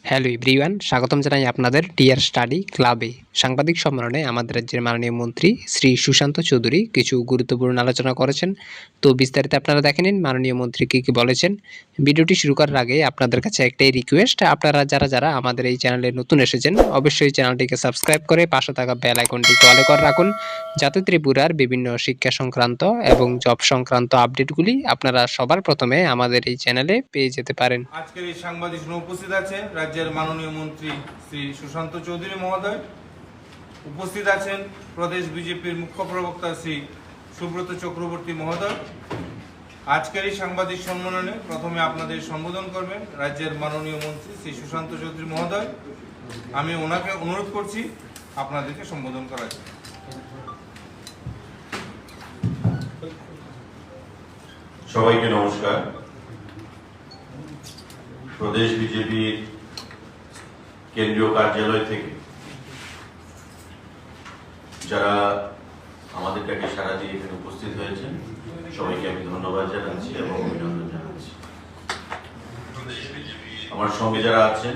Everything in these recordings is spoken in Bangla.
হ্যালো এভরিওয়ান, স্বাগতম জানাই আপনাদের ডিয়ার স্টাডি ক্লাবে। সাংবাদিক সম্মেলনে আমাদের রাজ্যের মাননীয় মন্ত্রী শ্রী সুশান্ত চৌধুরী কিছু গুরুত্বপূর্ণ আলোচনা করেছেন। তো বিস্তারিত আপনারা দেখে নিন মাননীয় মন্ত্রী কী বলেছেন। ভিডিওটি শুরু করার আগে আপনাদের কাছে একটাই রিকোয়েস্ট, আপনারা যারা আমাদের এই চ্যানেলে নতুন এসেছেন অবশ্যই চ্যানেলটিকে সাবস্ক্রাইব করে পাশে থাকা বেল আইকনটিকে অলে করে রাখুন, যাতে ত্রিপুরার বিভিন্ন শিক্ষা সংক্রান্ত এবং জব সংক্রান্ত আপডেটগুলি আপনারা সবার প্রথমে আমাদের এই চ্যানেলে পেয়ে যেতে পারেন। আজকের এই সাংবাদিক উপস্থিত আছে রাজ্যের মাননীয় মন্ত্রী শ্রী সুশান্ত চৌধুরী মহোদয়, উপস্থিত আছেন প্রদেশ বিজেপির মুখ্য প্রবক্তা শ্রী সুব্রত চক্রবর্তী মহোদয়। আজকের এই সাংবাদিক সম্মেলনে প্রথমে আপনাদের সম্বোধন করবেন রাজ্যের মাননীয় মন্ত্রী শ্রী সুশান্ত চৌধুরী মহোদয়। আমি ওনাকে অনুরোধ করছি আপনাদেরকে সম্বোধন করার জন্য। সবাইকে নমস্কার। প্রদেশ বিজেপির কেন্দ্রীয় কার্যালয় থেকে যারা আমাদের ডাকে সাড়া দিয়ে এখানে উপস্থিত হয়েছেন সবাইকে আমি ধন্যবাদ জানাচ্ছি এবং অভিনন্দন জানাচ্ছি। আমার সঙ্গে যারা আছেন,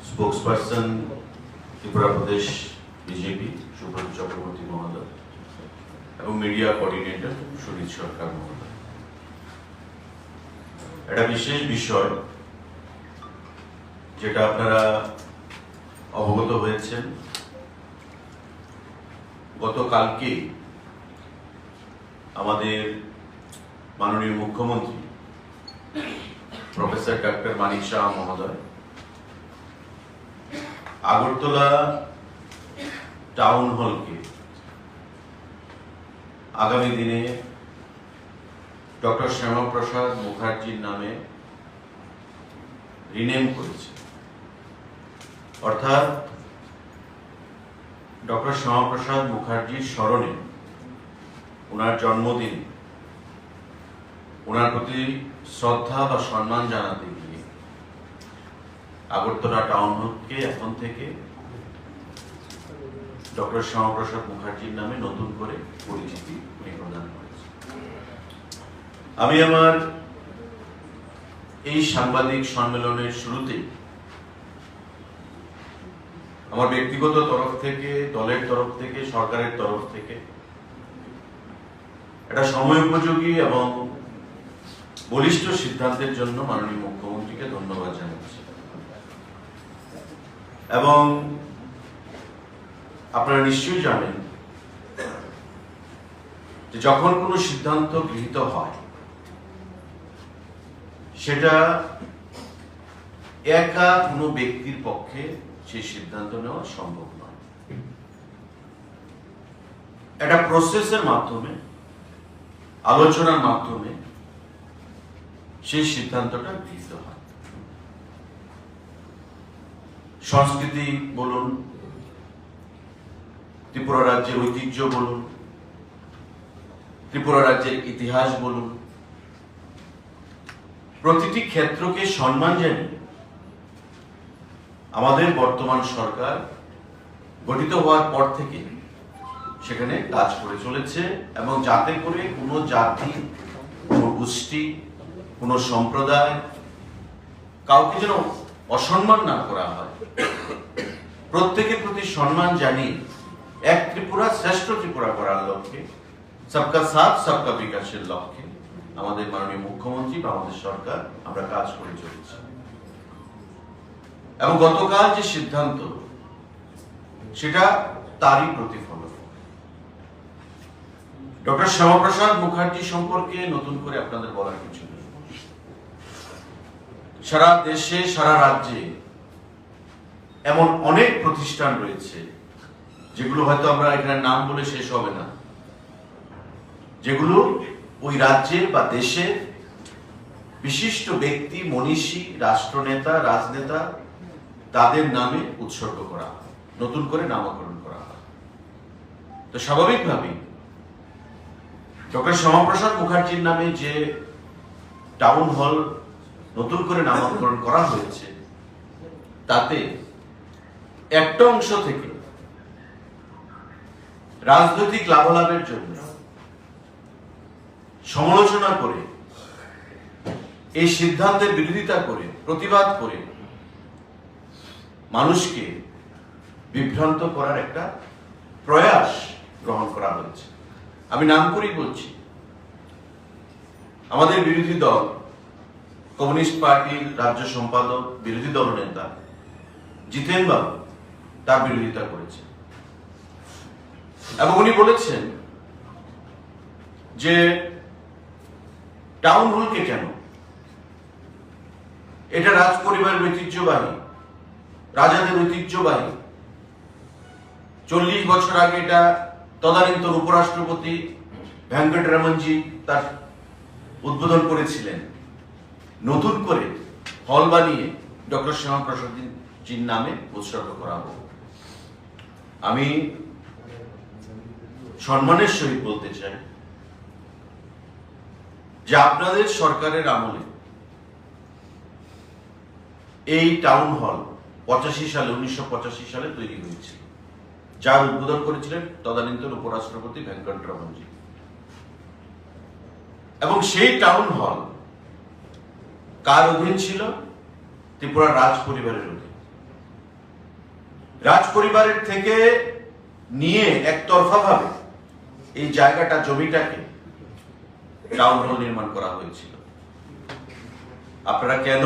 স্পোক্সপারসন ত্রিপুরা প্রদেশ বিজেপি সুব্রত চক্রবর্তী মহোদয় এবং মিডিয়া কোঅর্ডিনেটর সুনীত সরকার মহোদয়। একটা বিশেষ বিষয় যেটা আপনারা অবগত হয়েছেন, গতকালকে আমাদের মাননীয় মুখ্যমন্ত্রী প্রফেসর ডক্টর মানিক শাহ মহোদয় আগরতলা টাউন হলকে আগামী দিনে ডক্টর শ্যামাপ্রসাদ মুখার্জির নামে রিনেম করেছে। অর্থাৎ ডক্টর শ্যামাপ্রসাদ মুখার্জির স্মরণে, ওনার জন্মদিন, ওনার প্রতি শ্রদ্ধা বা সম্মান জানাতে গিয়ে আগরতলা টাউন হলকে এখন থেকে ডক্টর শ্যামাপ্রসাদ মুখার্জির নামে নতুন করে পরিচিতি প্রদান করেছে। আমি আমার এই সাংবাদিক সম্মেলনের শুরুতে আমার ব্যক্তিগত তরফ থেকে, দলের তরফ থেকে, সরকারের তরফ থেকে একটা সময় উপযোগী এবং বলিষ্ঠ সিদ্ধান্তের জন্য মাননীয় মুখ্যমন্ত্রীকে ধন্যবাদ জানাচ্ছি। এবং আপনারা নিশ্চয়ই জানেন যে যখন কোনো সিদ্ধান্ত গৃহীত হয় সেটা একা কোনো ব্যক্তির পক্ষে সেই সিদ্ধান্ত নেওয়া সম্ভব নয়। একটা প্রসেসের মাধ্যমে, আলোচনার মাধ্যমে সেই সিদ্ধান্তটা গৃহীত হয়। সংস্কৃতি বলুন, ত্রিপুরা রাজ্যের ঐতিহ্য বলুন, ত্রিপুরা রাজ্যের ইতিহাস বলুন, প্রতিটি ক্ষেত্রকে সম্মান জানিয়ে আমাদের বর্তমান সরকার গঠিত হওয়ার পর থেকে সেখানে কাজ করে চলেছে, এবং যাতে করে কোনো জাতি, কোনো গোষ্ঠী, কোনো সম্প্রদায় কাউকে যেন অসম্মান না করা হয়, প্রত্যেকের প্রতি সম্মান জানিয়ে এক ত্রিপুরা, শ্রেষ্ঠ ত্রিপুরা করার লক্ষ্যে, সবকা সাথ সবকা বিকাশের লক্ষ্যে আমাদের মাননীয় মুখ্যমন্ত্রী বা আমাদের সরকার আমরা কাজ করে চলেছি। এবং গতকাল যে সিদ্ধান্ত, সেটা তারই প্রতিফলন। ডক্টর শ্যামাপ্রসাদ মুখার্জি সম্পর্কে নতুন করে আপনাদের বলার কিছু নেই। সারা দেশে, সারা রাজ্যে এমন অনেক প্রতিষ্ঠান রয়েছে যেগুলো হয়তো আমরা এখানে নাম বলে শেষ হবে না, যেগুলো ওই রাজ্যের বা দেশের বিশিষ্ট ব্যক্তি, মনীষী, রাষ্ট্রনেতা, রাজনেতা, তাদের নামে উৎসর্গ করা হয়, নতুন করে নামকরণ করা হয়। তো স্বাভাবিকভাবেই ডক্টর শ্যামাপ্রসাদ মুখার্জির নামে যে টাউন হল নতুন করে নামকরণ করা হয়েছে, তাতে একটা অংশ থেকে রাজনৈতিক লাভালাভের জন্য সমালোচনা করে এই সিদ্ধান্তের বিরোধিতা করে, প্রতিবাদ করে মানুষকে বিভ্রান্ত করার একটা প্রয়াস গ্রহণ করা হয়েছে। আমি নাম করেই বলছি, আমাদের বিরোধী দল কমিউনিস্ট পার্টির রাজ্য সম্পাদক, বিরোধী দল নেতা জিতেন বাবু তার বিরোধিতা করেছে এবং উনি বলেছেন যে টাউন হলকে কেন, এটা রাজ পরিবারের ঐতিহ্যবাহী, রাজাদের ঐতিহ্যবাহী। 40 বছর আগে এটা তদানীন্তন উপরাষ্ট্রপতি ভেঙ্কটরমনজি তার উদ্বোধন করেছিলেন। নতুন করে হল বানিয়ে ডক্টর শ্যামাপ্রসাদ জির নামে উৎসর্গ করা হোক। আমি সম্মানের সহিত বলতে চাই যে আপনাদের সরকারের আমলে এই টাউন হল 1985 সালে তৈরি হয়েছিল, যার উদ্বোধন করেছিলেন তদানীন্তন উপরাষ্ট্রপতি ভেঙ্কটরমনজি। এবং সেই টাউন হল কার অধীন ছিল? ত্রিপুরা রাজ পরিবারের অধীন। রাজ পরিবারের থেকে নিয়ে একতরফা ভাবে এই জায়গাটা, জমিটাকে টাউন হল নির্মাণ করা হয়েছিল। আপনারা কেন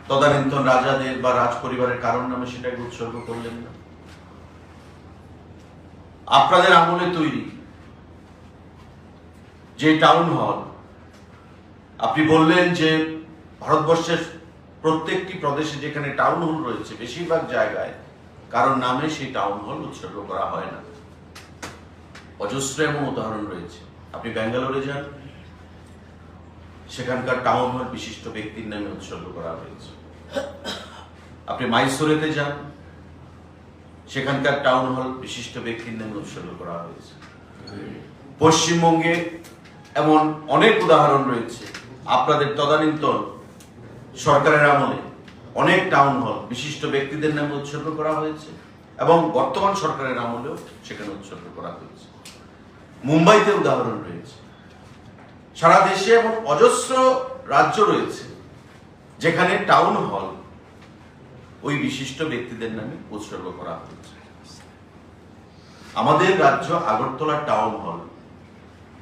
তদানীন্তন রাজাদের বা রাজ পরিবারের কারণ নামে সেটাকে উৎসর্গ করলেন না? আপনাদের আমলে তৈরি যে টাউন হল, আপনি বললেন যে ভারতবর্ষের প্রত্যেকটি প্রদেশে যেখানে টাউন হল রয়েছে, বেশিরভাগ জায়গায় কারণ নামে সেই টাউন হল উৎসর্গ করা হয় না। অজস্র এমন উদাহরণ রয়েছে। আপনি ব্যাঙ্গালোরে যান, সেখানকার টাউন হল বিশিষ্ট ব্যক্তির নামে উৎসর্গ করা হয়েছে। আপনি মাইসোরেতে যান, সেখানকার টাউন হল বিশিষ্ট ব্যক্তির নামে উৎসর্গ করা হয়েছে। পশ্চিমবঙ্গে এমন অনেক উদাহরণ রয়েছে। আপনাদের তদানীন্তন সরকারের আমলে অনেক টাউন হল বিশিষ্ট ব্যক্তিদের নামে উৎসর্গ করা হয়েছে এবং বর্তমান সরকারের আমলেও সেখানে উৎসর্গ করা হয়েছে। মুম্বাইতে উদাহরণ রয়েছে। সারা দেশে এমন অজস্র রাজ্য রয়েছে যেখানে টাউন হল ওই বিশিষ্ট ব্যক্তিদের নামে উৎসর্গ করা হয়েছে। আমাদের রাজ্য আগরতলা টাউন হল,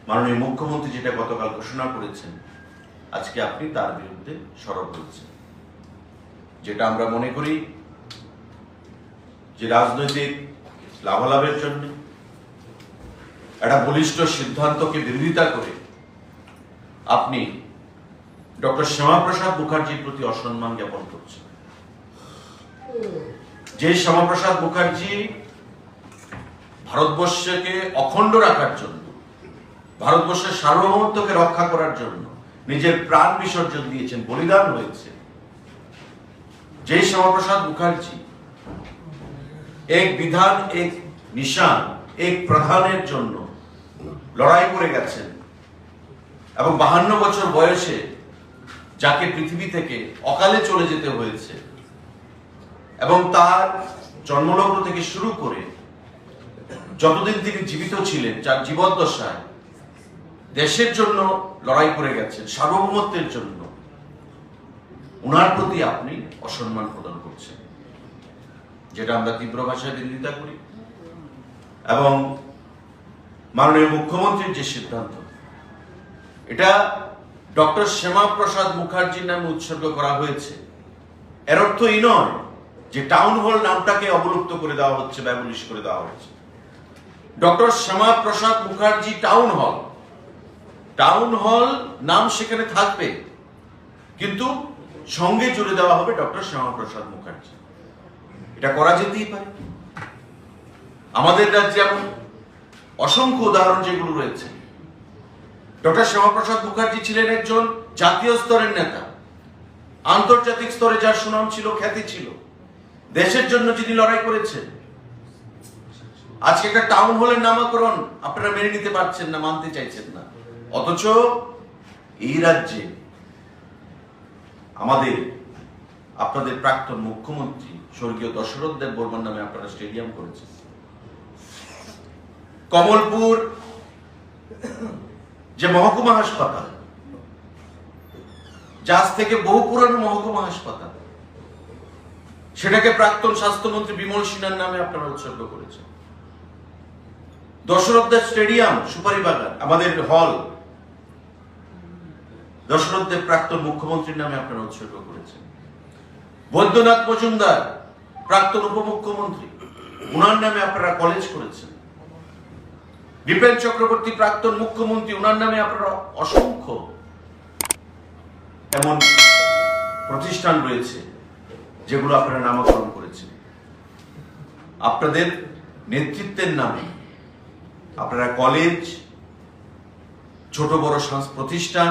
মাননীয় মুখ্যমন্ত্রী যেটা গতকাল ঘোষণা করেছেন, আজকে আপনি তার বিরুদ্ধে সরব হয়েছেন। যেটা আমরা মনে করি যে রাজনৈতিক লাভালাভের জন্য একটা বলিষ্ঠ সিদ্ধান্তকে বিরোধিতা করে আপনি ডক্টর শ্যামাপ্রসাদ মুখার্জির প্রতি অসম্মান জ্ঞাপন করছেন। যে শ্যামাপ্রসাদ মুখার্জি ভারতবর্ষকে অখণ্ড রাখার জন্য, ভারতবর্ষের সার্বভৌমত্বকে রক্ষা করার জন্য নিজের প্রাণ বিসর্জন দিয়েছেন, বলিদান হয়েছে। যে শ্যামাপ্রসাদ মুখার্জি এক বিধান, এক নিশান, এক প্রধানের জন্য লড়াই করে গেছেন এবং 52 বছর বয়সে যাকে পৃথিবী থেকে অকালে চলে যেতে হয়েছে এবং তার জন্মলগ্ন থেকে শুরু করে যতদিন তিনি জীবিত ছিলেন, যার জীবদ্দশায় দেশের জন্য লড়াই করে গেছেন, সার্বভৌমত্বের জন্য, ওনার প্রতি আপনি অসম্মান প্রদান করছেন, যেটা আমরা তীব্র ভাষায় বিরোধিতা করি। এবং মাননীয় মুখ্যমন্ত্রীর যে সিদ্ধান্ত, এটা ডক্টর শ্যামাপ্রসাদ মুখার্জির নামে উৎসর্গ করা হয়েছে, এর অর্থ এই নয় যে টাউন হল নামটাকে অবলুপ্ত করে দেওয়া হচ্ছে, ব্যবলিশ করে দেওয়া হচ্ছে। Doctor Shyamaprasad Mukherjee town hall, town hall নাম সেখানে থাকবে, কিন্তু সঙ্গে জুড়ে দেওয়া হবে ডক্টর শ্যামাপ্রসাদ মুখার্জি। এটা করা যেতেই পারে। আমাদের রাজ্যে এমন অসংখ্য উদাহরণ যেগুলো রয়েছে। ডক্টর শ্যামাপ্রসাদ মুখার্জি ছিলেন একজন জাতীয় স্তরের নেতা, আন্তর্জাতিক স্তরে যার সুনাম ছিল, খ্যাতি ছিল, দেশের জন্য যিনি লড়াই করেছেন। আজকে একটা টাউন হলের নামকরণ আপনারা মেনে নিতে পারছেন না, মানতে চাইছেন না, অথচ এই রাজ্যে আমাদের, আপনাদের প্রাক্তন মুখ্যমন্ত্রী স্বর্গীয় দশরথ দেব বর্মার নামে আপনারা স্টেডিয়াম করেছেন। কমলপুর যে মহকুমা হাসপাতাল, যা আজ থেকে বহু পুরানো মহকুমা হাসপাতাল, সেটাকে প্রাক্তন স্বাস্থ্যমন্ত্রী বিমল সিনহার নামে আপনারা উৎসর্গ করেছেন। দশরথদেব স্টেডিয়াম সুপারি বাগান আমাদের হল দশরথদেব প্রাক্তন মুখ্যমন্ত্রীর নামে আপনারা উৎসর্গ করেছেন। বৈদ্যনাথ মজুমদার প্রাক্তন উপমুখ্যমন্ত্রী, উনার নামে আপনারা কলেজ করেছেন। বিপিন চক্রবর্তী প্রাক্তন মুখ্যমন্ত্রী, উনার নামে আপনারা অসংখ্য এমন প্রতিষ্ঠান রয়েছে যেগুলো আপনারা নামকরণ করেছেন। আপনাদের নেতৃত্বের নামে আপনারা কলেজ, ছোট বড় প্রতিষ্ঠান,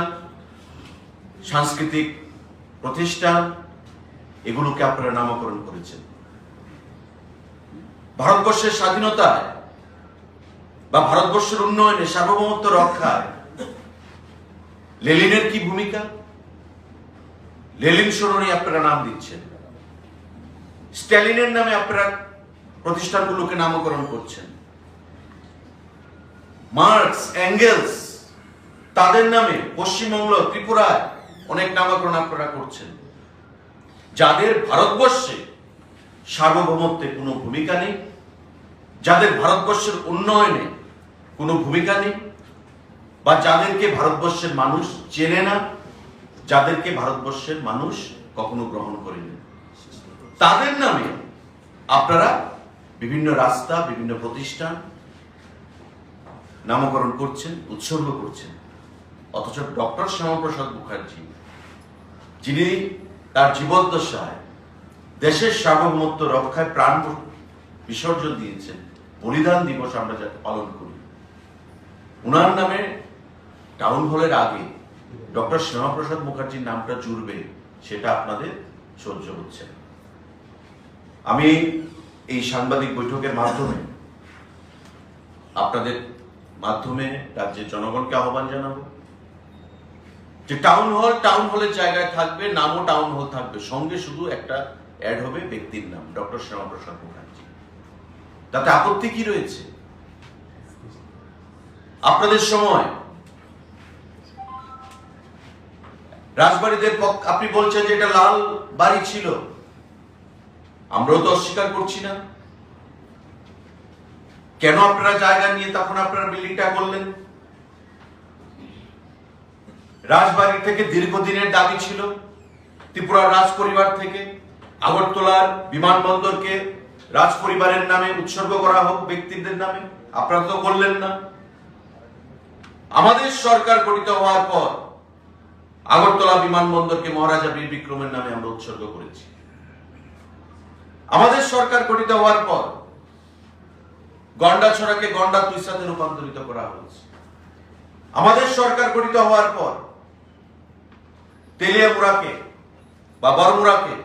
সাংস্কৃতিক প্রতিষ্ঠান, এগুলোকে আপনারা নামকরণ করেছেন। ভারতবর্ষের স্বাধীনতায় বা ভারতবর্ষের উন্নয়নে, সার্বভৌমত্ব রক্ষায় লেনিনের কি ভূমিকা? লেনিন স্মরণে আপনারা নাম দিচ্ছেন। স্ট্যালিনের নামে আপনারা প্রতিষ্ঠানগুলোকে নামকরণ করছেন। মার্কস, এঙ্গেলস, তাদের নামে পশ্চিমবঙ্গ, ত্রিপুরায় অনেক নামকরণ আপনারা করছেন, যাদের ভারতবর্ষে সার্বভৌমত্বে কোনো ভূমিকা নেই, যাদের ভারতবর্ষের উন্নয়নে কোনো ভূমিকা নেই, বা যাদেরকে ভারতবর্ষের মানুষ চেনে না, যাদেরকে ভারতবর্ষের মানুষ কখনো গ্রহণ করেনি, তাদের নামে আপনারা বিভিন্ন রাস্তা, বিভিন্ন প্রতিষ্ঠান নামকরণ করছেন, উৎসর্গ করছেন। অথচ ডক্টর শ্যামাপ্রসাদ মুখার্জি, যিনি তার জীবদ্দশায় দেশের সার্বভৌমত্ব রক্ষায় প্রাণ বিসর্জন দিয়েছেন, বলিদান দিবস আমরা যাতে পালন করি, উনার নামে টাউন হলের আগে ডক্টর শ্যামাপ্রসাদ মুখার্জির নামটা জুড়বে, সেটা আপনাদের সহ্য হচ্ছে না। আমি এই সাংবাদিক বৈঠকের মাধ্যমে আপনাদের মাধ্যমে রাজ্যের জনগণকে আহ্বান জানাবো যে টাউন হলের জায়গায় থাকবে, নামও টাউন হল থাকবে, সঙ্গে শুধু একটা অ্যাড হবে ব্যক্তির নাম, ডক্টর শ্যামাপ্রসাদ মুখার্জি। তাতে আপত্তি কি রয়েছে? আপনাদের সময় রাজবাড়িদের আপনি বলছেন যে এটা লাল বাড়ি ছিল, আমরাও তো অস্বীকার করছি না। কেন আপনারা জায়গা নিয়ে তখন আপনারা বিল্ডিংটা করলেন? রাজবাড়ি থেকে দীর্ঘদিনের দাবি ছিল ত্রিপুরার রাজ পরিবার থেকে আগরতলার বিমানবন্দরকে রাজ পরিবারের নামে উৎসর্গ করা হোক, ব্যক্তিদের নামে। আপনারা তো করলেন না। আমাদের সরকার গঠিত হওয়ার পর আগরতলা বিমানবন্দরকে মহারাজা বীর বিক্রমের নামে আমরা উৎসর্গ করেছি। আমাদের সরকার গঠিত হওয়ার পর গন্ডাছড়াকে গন্ডা তুইসাতে রূপান্তরিত করা হয়েছে। আমাদের সরকার গঠিত হওয়ার পর তেলিয়ামুড়াকে বা বড়মুড়াকে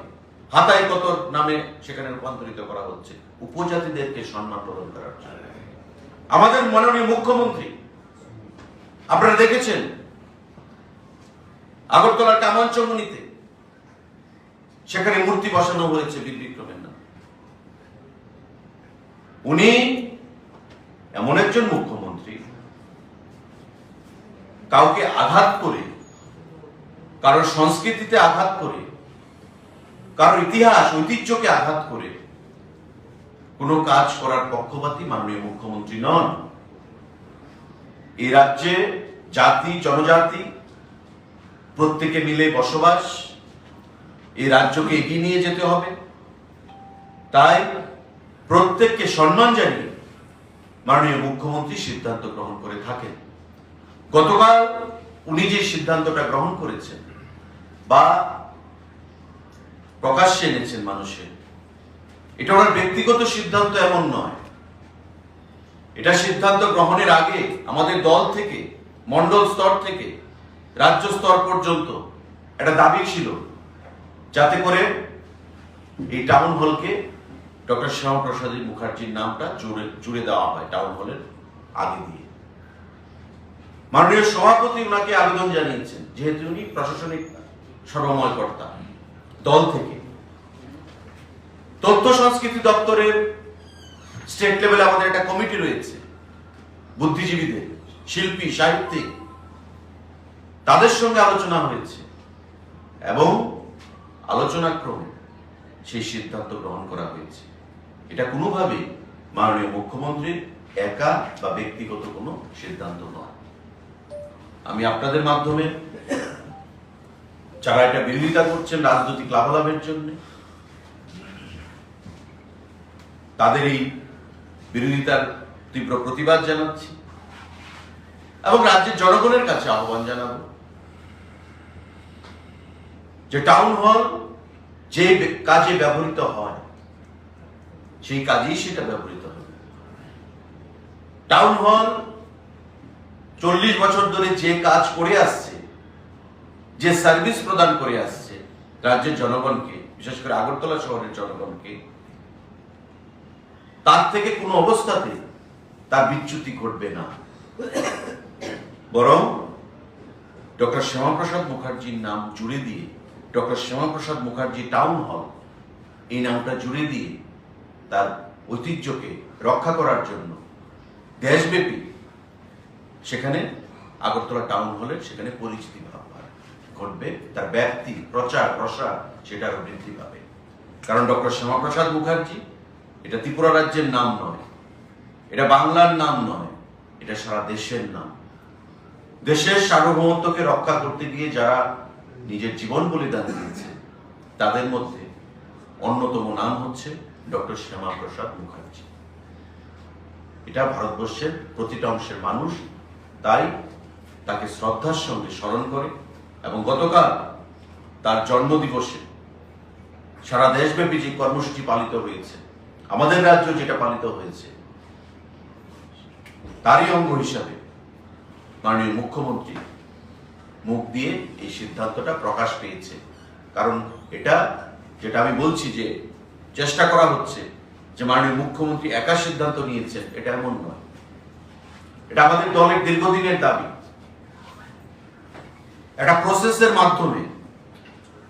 হাতাই কতর নামে সেখানে রূপান্তরিত করা হচ্ছে, উপজাতিদেরকে সম্মান প্রদান করার জন্য। আমাদের মাননীয় মুখ্যমন্ত্রী, আপনারা দেখেছেন আগরতলার কামানচমনিতে সেখানে মূর্তি বসানো হয়েছে বীর বিক্রমের নাম। উনি এমন একজন মুখ্যমন্ত্রী, কাউকে আঘাত করে, কারোর সংস্কৃতিতে আঘাত করে, কারোর ইতিহাস ঐতিহ্যকে আঘাত করে কোনো কাজ করার পক্ষপাতী মাননীয় মুখ্যমন্ত্রী নন। এই রাজ্যে জাতি জনজাতি প্রত্যেকে মিলে বসবাস, এই রাজ্যকে এগিয়ে নিয়ে যেতে হবে। তাই প্রত্যেককে সম্মান জানিয়ে মাননীয় মুখ্যমন্ত্রী সিদ্ধান্ত গ্রহণ করে থাকেন। গতকাল উনি যে সিদ্ধান্তটা গ্রহণ করেছেন বা প্রকাশ্যে এনেছেন মানুষের, এটা ওনার ব্যক্তিগত সিদ্ধান্ত এমন নয়। এটা সিদ্ধান্ত গ্রহণের আগে আমাদের দল থেকে, মন্ডল স্তর থেকে রাজ্য স্তর পর্যন্ত একটা দাবি ছিল যাতে করে এই টাউন হলকে ডক্টর শ্যামাপ্রসাদ মুখার্জির নামটা জুড়ে দেওয়া হয় টাউন হলের আগে দিয়ে। মাননীয় সভাপতি ওনাকে আবেদন জানিয়েছেন, যেহেতু উনি প্রশাসনিক সর্বময় কর্তা দল থেকে। তথ্য সংস্কৃতি দপ্তরের স্টেট লেভেলে আমাদের একটা কমিটি রয়েছে, বুদ্ধিজীবীদের, শিল্পী, সাহিত্যিক, তাদের সঙ্গে আলোচনা হয়েছে। এবং আলোচনাক্রমে সেই সিদ্ধান্ত গ্রহণ করা হয়েছে। এটা কোনোভাবেই মাননীয় মুখ্যমন্ত্রীর একা বা ব্যক্তিগত কোনো সিদ্ধান্ত নয়। আমি আপনাদের মাধ্যমে যারা এটা বিরোধিতা করছেন রাজনৈতিক লাভালাভের জন্য, তাদের এই বিরোধিতার তীব্র প্রতিবাদ জানাচ্ছি এবং রাজ্যের জনগণের কাছে আহ্বান জানাবো যে টাউন হল যে কাজে ব্যবহৃত হয় সেই কাজেই সেটা ব্যবহৃত হবে। টাউন হল 40 বছর ধরে যে কাজ করে আসছে, যে সার্ভিস প্রদান করে আসছে রাজ্যের জনগণকে, বিশেষ করে আগরতলা শহরের জনগণকে, তার থেকে কোনো অবস্থাতে তার বিচ্যুতি ঘটবে না। বরং ডক্টর শ্যামাপ্রসাদ মুখার্জির নাম জুড়ে দিয়ে ডক্টর শ্যামাপ্রসাদ মুখার্জি টাউন হল এই নামটা জুড়ে দিয়ে তার ঐতিহ্যকে রক্ষা করার জন্য দেশব্যাপী সেখানে আগরতলা টাউন হলের সেখানে পরিচিতি ঘটবে, তার ব্যাপ্তি, প্রচার, প্রসার সেটা আরো বৃদ্ধি পাবে। কারণ ডক্টর শ্যামাপ্রসাদ মুখার্জি এটা ত্রিপুরা রাজ্যের নাম নয়, এটা বাংলার নাম নয়, এটা সারা দেশের নাম। দেশের সার্বভৌমত্বকে রক্ষা করতে গিয়ে যারা নিজের জীবন বলিদান দিয়েছে তাদের মধ্যে অন্যতম নাম হচ্ছে ডক্টর শ্যামাপ্রসাদ মুখার্জি। এটা ভারতবর্ষের প্রতিটা অংশের মানুষ তাই তাকে শ্রদ্ধার সঙ্গে স্মরণ করে এবং গতকাল তার জন্মদিবসে সারা দেশব্যাপী যে কর্মসূচি পালিত হয়েছে, আমাদের রাজ্য যেটা পালিত হয়েছে, তারই অঙ্গ হিসাবে মাননীয় মুখ্যমন্ত্রী মুখ দিয়ে এই সিদ্ধান্তটা প্রকাশ পেয়েছে। কারণ এটা যেটা আমি বলছি যে চেষ্টা করা হচ্ছে যে মাননীয় মুখ্যমন্ত্রী একা সিদ্ধান্ত নিয়েছেন, এটা এমন নয়। এটা আমাদের দলের দীর্ঘদিনের দাবি। একটা প্রসেসের মাধ্যমে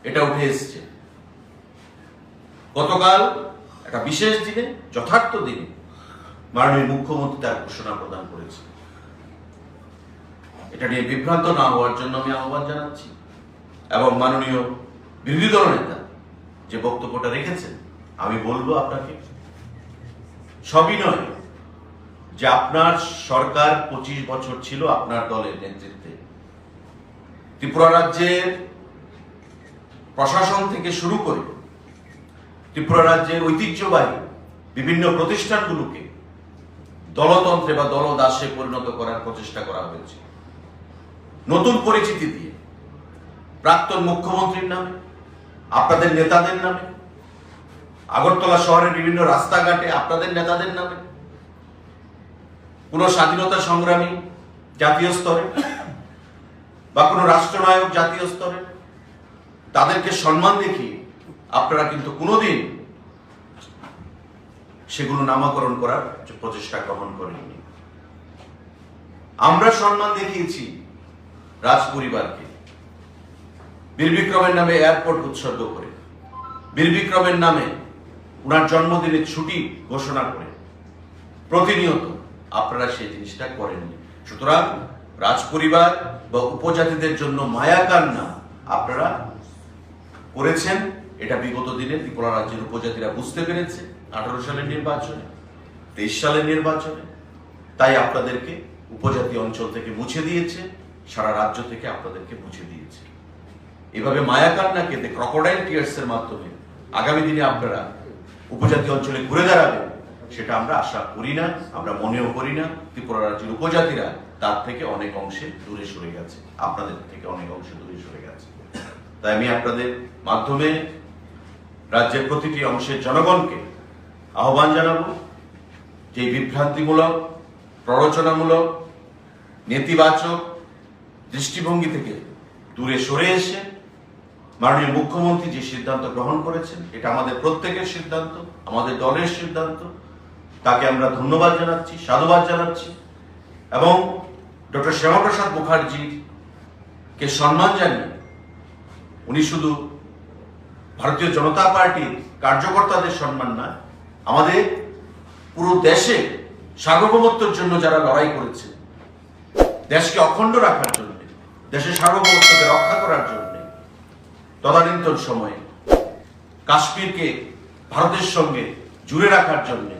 এটা উঠে এসছে। গতকাল একটা বিশেষ দিনে, যথার্থ দিনে মাননীয় মুখ্যমন্ত্রী তার ঘোষণা প্রদান করেছে। এটা নিয়ে বিভ্রান্ত না হওয়ার জন্য আমি আহ্বান জানাচ্ছি এবং মাননীয় বিরোধী দল নেতা যে বক্তব্যটা রেখেছেন, আমি বলবো আপনাকে সবই নয় যে আপনার সরকার 25 বছর ছিল আপনার দলের নেতৃত্বে, ত্রিপুরা রাজ্যের প্রশাসন থেকে শুরু করে ত্রিপুরা রাজ্যের ঐতিহ্যবাহী বিভিন্ন প্রতিষ্ঠানগুলোকে দলতন্ত্রে বা দলদাসে পরিণত করার প্রচেষ্টা করা হয়েছে। নতুন পরিচিতি দিয়ে প্রাক্তন মুখ্যমন্ত্রীর নামে, আপনাদের নেতাদের নামে, আগরতলা শহরের বিভিন্ন রাস্তাঘাটে আপনাদের নেতাদের নামে, কোন স্বাধীনতা সংগ্রামী জাতীয় স্তরে বা কোন রাষ্ট্রনায়ক জাতীয় স্তরে তাদেরকে সম্মান দেখিয়ে আপনারা কিন্তু কোনোদিন সেগুলো নামকরণ করার প্রচেষ্টা গ্রহণ করেননি। আমরা সম্মান দেখিয়েছি রাজ পরিবারকে, বীর বিক্রমের নামে এয়ারপোর্ট উৎসর্গ করে, বীর বিক্রমের নামে উনার জন্মদিনের ছুটি ঘোষণা করে প্রতিনিয়ত আপনারা সেই জিনিসটা করেননি। সুতরাং রাজ পরিবার বা উপজাতিদের জন্য মায়া কান্না আপনারা করেছেন, এটা বিগত দিনে ত্রিপুরা রাজ্যের উপজাতিরা বুঝতে পেরেছে। 18 সালের নির্বাচনে, 23 সালের নির্বাচনে, তাই আপনাদেরকে উপজাতি অঞ্চল থেকে মুছে দিয়েছে, সারা রাজ্য থেকে আপনাদেরকে মুছে দিয়েছে। এভাবে মায়া কান্না কেঁদে ক্রকোডাইল টিয়ার্স এর মাধ্যমে আগামী দিনে আপনারা উপজাতি অঞ্চলে ঘুরে দাঁড়াবেন সেটা আমরা আশা করি না, আমরা মনেও করি না। ত্রিপুরা রাজ্যের উপজাতিরা তার থেকে অনেক অংশে দূরে সরে গেছে, আপনাদের থেকে অনেক অংশে দূরে সরে গেছে। তাই আমি আপনাদের মাধ্যমে রাজ্যের প্রতিটি অংশের জনগণকে আহ্বান জানাবো যে বিভ্রান্তিমূলক, প্ররোচনামূলক, নেতিবাচক দৃষ্টিভঙ্গি থেকে দূরে সরে এসে মাননীয় মুখ্যমন্ত্রী যে সিদ্ধান্ত গ্রহণ করেছেন, এটা আমাদের প্রত্যেকের সিদ্ধান্ত, আমাদের দলের সিদ্ধান্ত। তাকে আমরা ধন্যবাদ জানাচ্ছি, সাধুবাদ জানাচ্ছি এবং ডক্টর শ্যামাপ্রসাদ মুখার্জিকে সম্মান জানিয়ে উনি শুধু ভারতীয় জনতা পার্টির কার্যকর্তাদের সম্মান না, আমাদের পুরো দেশে সার্বভৌমত্বের জন্য যারা লড়াই করেছে, দেশকে অখণ্ড রাখার জন্য, দেশের সার্বভৌমত্বকে রক্ষা করার জন্য, তদানীন্তন সময়ে কাশ্মীরকে ভারতের সঙ্গে জুড়ে রাখার জন্য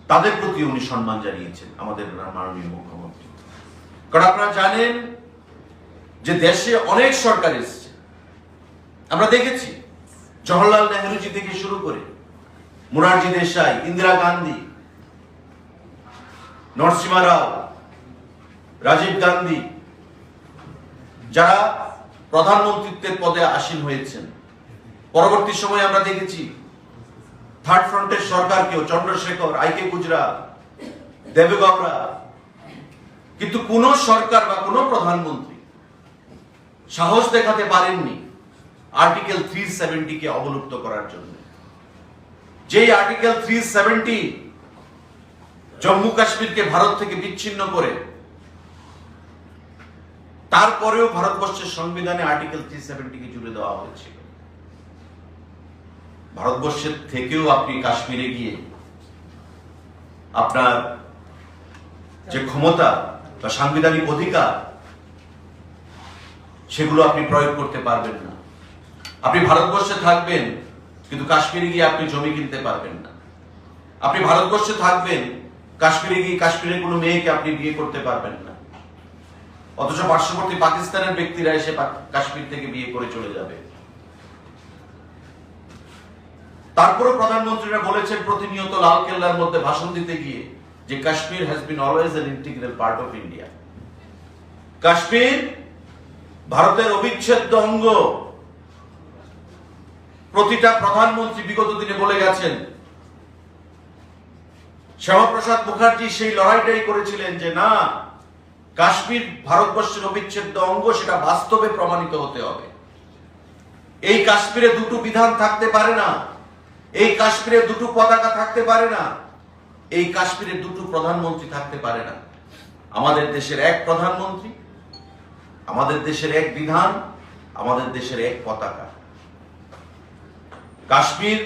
তাদের প্রতি উনি সম্মান জানিয়েছেন আমাদের মাননীয় মুখ্যমন্ত্রী। কারণ আপনারা জানেন যে দেশে অনেক সরকার এসেছে, আমরা দেখেছি জওহরলাল নেহরুজি থেকে শুরু করে মোরারজি দেশাই, ইন্দিরা গান্ধী, নরসিমা রাও, রাজীব গান্ধী, যারা প্রধানমন্ত্রীত্বের পদে আসীন হয়েছেন। পরবর্তী সময়ে আমরা দেখেছি থার্ড ফ্রন্টের সরকারকেও, চন্দ্রশেখর, আইকে গুজরাল, দেবেগৌড়া, কিন্তু কোন সরকার বা কোন প্রধানমন্ত্রী সাহস দেখাতে পারেননি আর্টিকেল 370 কে অবলুপ্ত করার জন্য। যেই আর্টিকেল 370 জম্মু কাশ্মীরকে ভারত থেকে বিচ্ছিন্ন করে, তারপরেও ভারতবর্ষের সংবিধানে আর্টিকেল 370 কে জুড়ে দেওয়া হয়েছিল। ভারতবর্ষের থেকেও আপনি কাশ্মীরে গিয়ে আপনার যে ক্ষমতা বা সাংবিধানিক অধিকার সেগুলো আপনি প্রয়োগ করতে পারবেন না। আপনি ভারতবর্ষে থাকবেন কিন্তু কাশ্মীরে গিয়ে আপনি জমি কিনতে পারবেন না। আপনি ভারতবর্ষে থাকবেন, কাশ্মীরে গিয়ে কাশ্মীরের কোনো মেয়েকে আপনি বিয়ে করতে পারবেন না, অথচ পার্শ্ববর্তী পাকিস্তানের ব্যক্তিরা এসে কাশ্মীর থেকে বিয়ে করে চলে যাবে। তারপরও প্রধানমন্ত্রীরা বলেছেন প্রতিনিয়ত লালকেল্লার মধ্যে ভাষণ দিতে গিয়ে যে Kashmir has been always an integral part of India. Kashmir ভারতের অবিচ্ছেদ্য অঙ্গ। প্রতিটা প্রধানমন্ত্রী বিগত দিনে বলে গেছেন। শ্যামাপ্রসাদ মুখার্জি সেই লড়াইটাই করেছিলেন যে না, কাশ্মীর ভারতবর্ষের অবিচ্ছেদ্য অঙ্গ, সেটা বাস্তবে প্রমাণিত হতে হবে। এই কাশ্মীরে দুটো বিধান থাকতে পারে না, এই কাশ্মীরে দুটো পতাকা থাকতে পারে না, এই কাশ্মীরে দুটো প্রধানমন্ত্রী থাকতে পারে না। আমাদের দেশের এক প্রধানমন্ত্রী, আমাদের দেশের এক বিধান, আমাদের দেশের এক পতাকা। কাশ্মীর,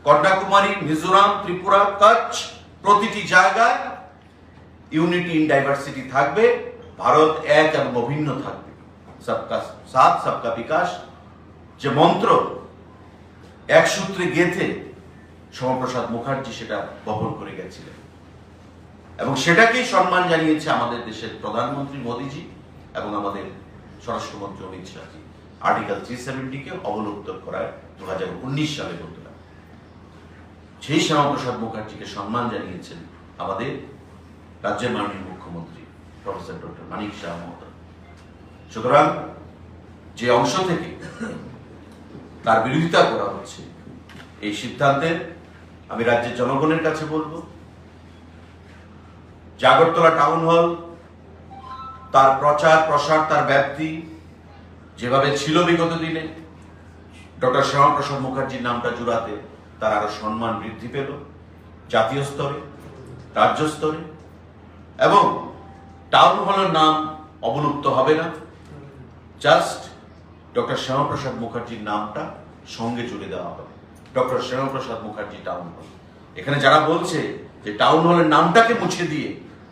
কন্যাকুমারী, মিজোরাম, ত্রিপুরা, কচ্ছ, প্রতিটি জায়গায় ইউনিটি ইন ডাইভার্সিটি থাকবে। ভারত এক এবং অভিন্ন থাকবে। সবকা সাথ সবকা বিকাশ যে মন্ত্র এক সূত্রে গেঁথে শ্যামাপ্রসাদ মুখার্জি সেটা বহন করে গেছিলেন, এবং সেটাকেই সম্মান জানিয়েছে আমাদের দেশের প্রধানমন্ত্রী মোদীজি এবং আমাদের স্বরাষ্ট্রমন্ত্রী অমিত শাহজি আর্টিকেল 370 কে অবলুপ্ত করার 2019 সালে বন্ধুরা সেই শ্যামাপ্রসাদ মুখার্জিকে সম্মান জানিয়েছেন আমাদের রাজ্যের মাননীয় মুখ্যমন্ত্রী প্রফেসর ডক্টর মানিক শাহ মহোদয়। সুতরাং যে অংশ থেকে তার বিরোধিতা করা হচ্ছে, এই সিদ্ধান্তের আমি রাজ্যের জনগণের কাছে বলবো, আগরতলা টাউন হল তার প্রচার প্রসার, তার ব্যাপ্তি যেভাবে ছিল বিগত দিনে, ডক্টর শ্যামাপ্রসাদ মুখার্জির নামটা জুড়াতে তার আরো সম্মান বৃদ্ধি পেল জাতীয় স্তরে, রাজ্য স্তরে, এবং টাউন হলের নাম অবলুপ্ত হবে না, জাস্ট ডক্টর শ্যামাপ্রসাদ মুখার্জির নামটা সঙ্গে জুড়ে দেওয়া হবে, ডক্টর শ্যামাপ্রসাদ মুখার্জি টাউন হল। এখানে যারা বলছে যে টাউন হলের নামটাকে মুছে দিয়ে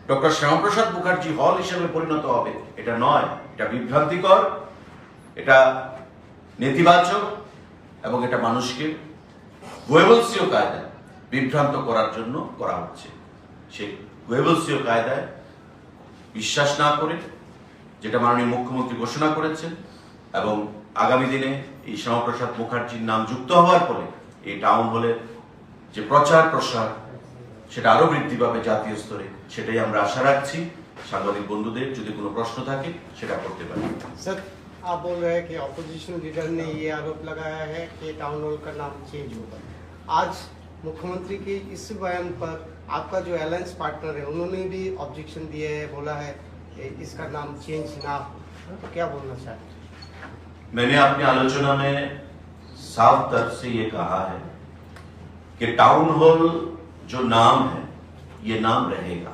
ডক্টর শ্যামাপ্রসাদ মুখার্জি হল হিসেবে পরিণত হবে, এটা নয়, এটা বিভ্রান্তিকর, এটা নেতিবাচক, এবং এটা মানুষকে গোয়েবলসীয় কায়দায় বিভ্রান্ত করার জন্য করা হচ্ছে। সেই গোয়েবলসীয় কায়দায় বিশ্বাস না করে, যেটা মাননীয় মুখ্যমন্ত্রী ঘোষণা করেছেন, এবং আগামী দিনে এই শ্যামাপ্রসাদ মুখার্জির নাম যুক্ত হওয়ার ফলে এই টাউন হলের যে প্রচার প্রসার সেটা আরো বৃদ্ধি পাবে জাতীয় স্তরে, সেটাই আমরা আশা রাখছি। সাংবাদিক বন্ধুদের যদি কোনো প্রশ্ন থাকে সেটা করতে পারি। सर, आप बोल रहे हैं कि ऑपोजिशन लीडर ने ये आरोप लगाया है कि टाउन हॉल का नाम चेंज होगा। आज मुख्यमंत्री के इस बयान पर आपका जो अलायंस पार्टनर है उन्होंने भी ऑब्जेक्शन दिया है, बोला है कि इसका नाम चेंज ना हो, तो क्या बोलना चाहते हैं? मैंने अपनी आलोचना में साफ तर्क से ये कहा है कि टाउन हॉल जो नाम है ये नाम रहेगा,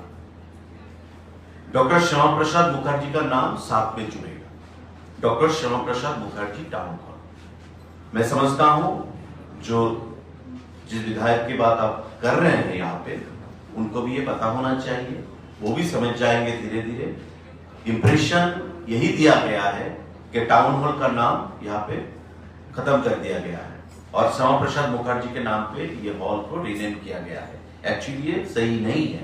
डॉक्टर श्यामाप्रसाद मुखर्जी का नाम साथ में जुड़ेगा, doctor Shyamaprasad Mukherjee town hall. मैं समझता हूं जो जिस विधायक की बात आप कर रहे हैं यहाँ पे, उनको भी ये पता होना चाहिए, वो भी समझ जाएंगे धीरे धीरे। इंप्रेशन यही दिया गया है कि टाउन हॉल का नाम यहाँ पे खत्म कर दिया गया है और श्यामा प्रसाद मुखर्जी के नाम पे ये हॉल को रीनेम किया गया है। एक्चुअली ये सही नहीं है।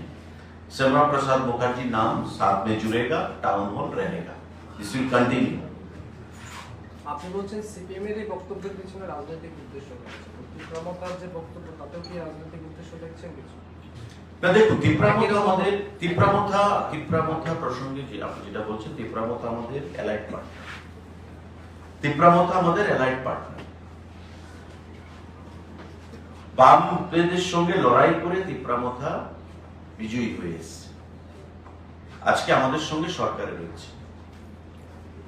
श्यामा प्रसाद मुखर्जी नाम साथ में जुड़ेगा, टाउन हॉल रहेगा। This will continue. আপনি বলছেন সিপিএম এর এই বক্তব্যের পিছনে রাজনৈতিক উদ্দেশ্য রয়েছে। তীব্রমতার যে বক্তব্য তাতেও কি রাজনৈতিক উদ্দেশ্য দেখছেন কিছু? না দেখুন, তিপ্রামথা প্রসঙ্গে যে আপনি যেটা বলছেন, তিপ্রামথা আমাদের অ্যালাইড পার্টনার। বামদের সঙ্গে লড়াই করে তিপ্রামথা বিজয়ী হয়ে এসেছে। আজকে আমাদের সঙ্গে সরকারে রয়েছে।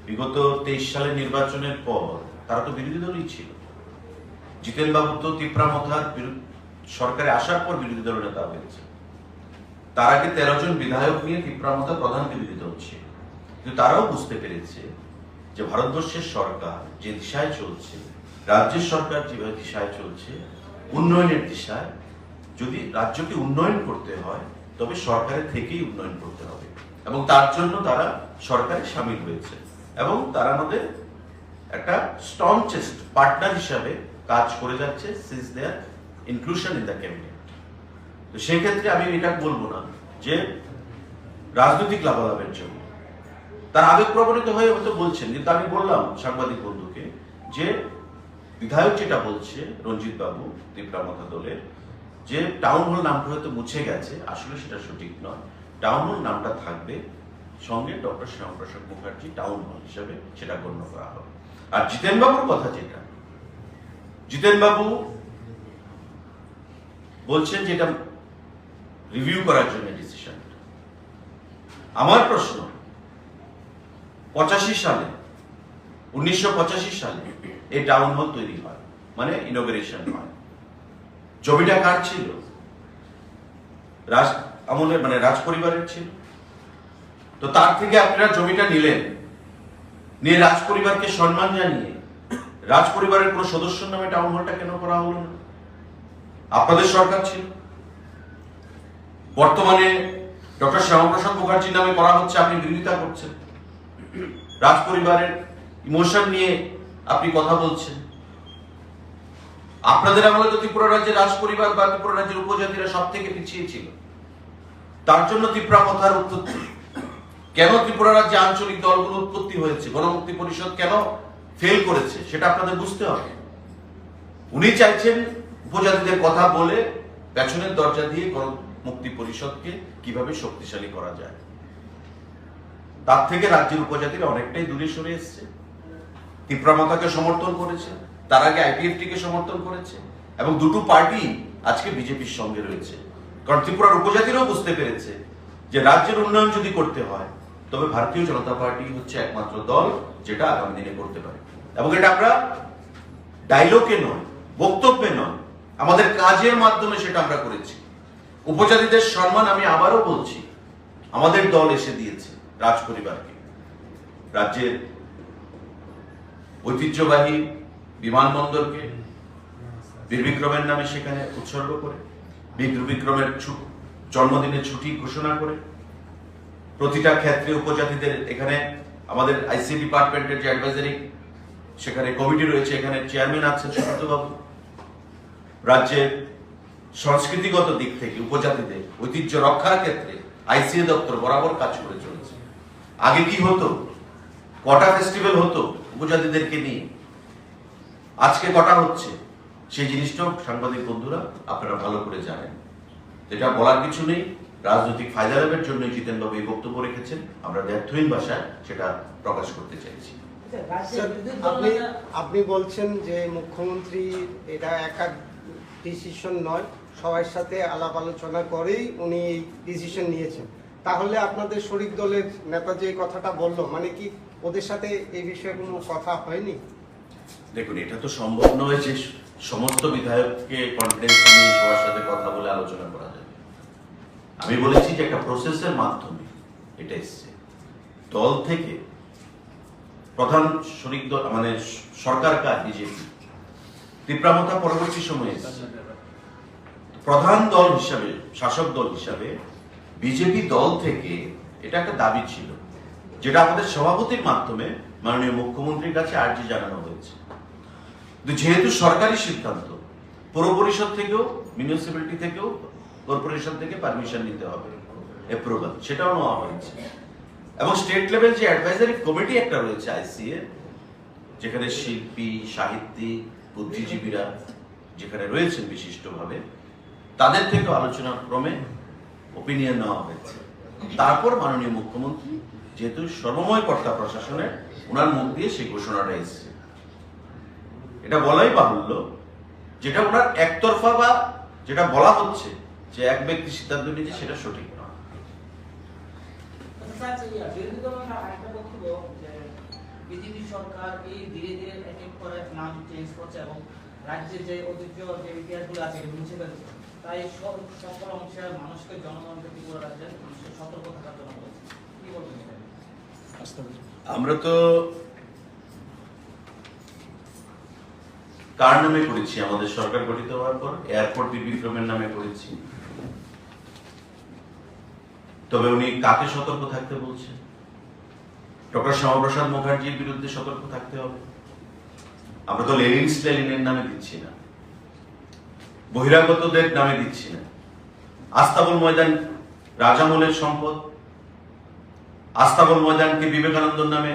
বিগত 23 সালের নির্বাচনের পর তারা তো বিরোধী দলই ছিল। জিতেন বাবু তো তিপ্রামথার সরকারে আসার পর বিরোধী দলের নেতা হয়েছে। তার আগে 13 জন বিধায়ক নিয়ে তিপ্রামথা প্রধান বিরোধী দল ছিল। কিন্তু তারাও বুঝতে পেরেছে যে ভারতবর্ষের সরকার যে দিশায় চলছে, রাজ্যের সরকার যেভাবে দিশায় চলছে, উন্নয়নের দিশায়, যদি রাজ্যকে উন্নয়ন করতে হয় তবে সরকারের থেকেই উন্নয়ন করতে হবে এবং তার জন্য তারা সরকারে সামিল হয়েছে এবং তারা আমাদের একটা স্ট্রং চেস্ট পার্টনার হিসাবে কাজ করে যাচ্ছে since their inclusion in the cabinet. তো সেই ক্ষেত্রে আমি এটা বলবো না যে রাজনৈতিক লাভালাভের জন্য তার আবেগ প্রবণিত হয়ে হয়তো বলছেন, কিন্তু আমি বললাম সাংবাদিক বন্ধুকে যে বিধায়ক যেটা বলছে রঞ্জিত বাবু তিপ্রামথা দলের, যে টাউন হল নামটা হয়তো মুছে গেছে, আসলে সেটা সঠিক নয়। টাউন হল নামটা থাকবে, সঙ্গে ডক্টর শ্যামাপ্রসাদ মুখার্জি টাউন হল হিসেবে সেটা গণ্য করা হবে। আর জিতেন বাবুর কথা যেটা, জিতেন বাবু বলছেন যে এটা রিভিউ করার জন্য ডিসিশন। আমার প্রশ্ন, 1985 সালে এই টাউন হল তৈরি হয়, মানে ইনোগ্রেশন হয়। জমিটা কার ছিল? রাজ আমলের, মানে রাজ পরিবারের ছিল। তো তার থেকে আপনারা জমিটা নিলেন, নিয়ে রাজ পরিবারকে সম্মান জানিয়ে রাজ পরিবারের কোন সদস্যের নামে টাউন হলটা কেন করা হলো না? আপনাদের সরকার ছিল। বর্তমানে ডক্টর শ্যামাপ্রসাদ মুখার্জির নামে করা হচ্ছে, আপনি বিরোধিতা করছেন। রাজ পরিবারের ইমোশন নিয়ে আপনি কথা বলছেন। আপনাদের আমলে তো ত্রিপুরা রাজ্যের রাজ পরিবার বা ত্রিপুরা রাজ্যের উপজাতিরা সব থেকে পিছিয়ে ছিল। তার জন্য তিপ্রামথার উৎপত্তি। কেন ত্রিপুরা রাজ্যে আঞ্চলিক দলগুলো উৎপত্তি হয়েছে, গণমুক্তি পরিষদ কেন ফেল করেছে, সেটা আপনাদের বুঝতে হবে। উনি চাইছেন উপজাতিদের কথা বলে পেছনের দরজা দিয়ে গণমুক্তি পরিষদকে কিভাবে শক্তিশালী করা যায়। তার থেকে রাজ্যের উপজাতিরা অনেকটাই দূরে সরে এসছে। তিপ্রামথাকে সমর্থন করেছে, তার আগে আইপিএফটিকে সমর্থন করেছে এবং দুটো পার্টি আজকে বিজেপির সঙ্গে রয়েছে। কারণ ত্রিপুরার উপজাতিরাও বুঝতে পেরেছে যে রাজ্যের উন্নয়ন যদি করতে হয় তবে ভারতীয় জনতা পার্টি হচ্ছে একমাত্র দল যেটা আগামী দিনে করতে পারে। এবং এটা আমরা ডায়লগে নয়, বক্তব্যে নয়, আমাদের কাজের মাধ্যমে সেটা আমরা করেছি। উপজাতিদের সম্মান আমি আবারও বলছি, আমাদের দল এসে দিয়েছে রাজ পরিবারকে। রাজ্যের ঐতিহ্যবাহী বিমানবন্দরকে বীর বিক্রমের নামে সেখানে উৎসর্গ করে, বীর বিক্রমের জন্মদিনের ছুটি ঘোষণা করে, প্রতিটা ক্ষেত্রে উপজাতিদের এখানে আমাদের আইসি ডিপার্টমেন্টের যে অ্যাডভাইজারি সেখানে কমিটি রয়েছে, এখানে চেয়ারম্যান আছেন সুব্রত বাবু। রাজ্যের সংস্কৃতিগত দিক থেকে উপজাতিদের ঐতিহ্য রক্ষার ক্ষেত্রে আইসিএ দপ্তর বরাবর কাজ করে চলেছে। আগে কি হতো, কটা ফেস্টিভ্যাল হতো উপজাতিদেরকে নিয়ে, আজকে কটা হচ্ছে, সেই জিনিসটাও সাংবাদিক বন্ধুরা আপনারা ভালো করে জানেন। এটা বলার কিছু নেই, রাজনৈতিক ফায়দা লাভের জন্য জিতেন বাবু এই বক্তব্য রেখেছেন, আমরা দ্ব্যর্থহীন ভাষায় সেটা প্রকাশ করতে চাইছি। আপনি বলছেন যে মুখ্যমন্ত্রী এটা একা ডিসিশন নয়, সবার সাথে আলাপ আলোচনা করেই উনি এই ডিসিশন নিয়েছেন। তাহলে আপনাদের শরিক দলের নেতা যে কথাটা বললো, মানে কি ওদের সাথে এই বিষয়ে কোনো কথা হয়নি? দেখুন, এটা তো সম্ভব নয় যে সমস্ত বিধায়ককে কনফিডেন্স নিয়ে সবার সাথে কথা বলে আলোচনা করা যাবে। আমি বলেছি যে একটা প্রসেসের মাধ্যমে এটা এসছে। দল থেকে প্রধান শরিক দল মানে সরকার কাজ বিজেপি, তিপ্রামথা পরবর্তী সময়ে প্রধান দল হিসাবে, শাসক দল হিসাবে বিজেপি দল থেকে এটা একটা দাবি ছিল, যেটা আমাদের সভাপতির মাধ্যমে মাননীয় মুখ্যমন্ত্রীর কাছে আর্জি জানানো হয়েছে। কিন্তু যেহেতু সরকারি সিদ্ধান্ত, পৌর পরিষদ থেকেও, মিউনিসিপ্যালিটি থেকেও, কর্পোরেশন থেকে পারমিশন নিতে হবে, অ্যাপ্রুভাল, সেটাও নেওয়া হয়েছে। এবং স্টেট লেভেল যে অ্যাডভাইজারি কমিটি একটা রয়েছে আইসিএ, যেখানে শিল্পী, সাহিত্যিক, বুদ্ধিজীবীরা যেখানে রয়েছেন বিশিষ্টভাবে, তাদের থেকে আলোচনার ক্রমে ওপিনিয়ন নেওয়া হয়েছে। তারপর মাননীয় মুখ্যমন্ত্রী, যেহেতু সর্বময় কর্তা প্রশাসনের, ওনার মুখ দিয়ে সেই ঘোষণাটা এসেছে। এটা বলাই বাহুল্য, যেটা ওনার একতরফা বা যেটা বলা হচ্ছে যে এক ব্যক্তি সিদ্ধান্ত নিয়েছে, সেটা সঠিক নয়। বিজেপি সরকার এই ধীরে ধীরে এক এক করে নাম চেঞ্জ করছে এবং রাজ্যের যে ঐতিহ্য যে ইতিহাসগুলো আছে মুছে ফেলছে, তাই সকল অংশের মানুষকে, জনগণকে, ত্রিপুরা রাজ্যের মানুষকে সতর্ক থাকার জন্য বলছে। কি বলবেন? আমরা তো কার নামে করেছি? আমাদের সরকার গঠিত হওয়ার পর এয়ারপোর্ট বিক্রমের নামে করেছি। তবে উনি কাকে সতর্ক থাকতে বলছেন? ডক্টর শ্যামাপ্রসাদ মুখার্জির বিরুদ্ধে সতর্ক থাকতে হবে। আমরা তো লেনিন স্ট্যালিনের নামে দিচ্ছি না, বহিরাগতদের নামে দিচ্ছি না। আস্তাবল ময়দান রাজামলের সম্পদ। আস্তাবল ময়দানকে বিবেকানন্দর নামে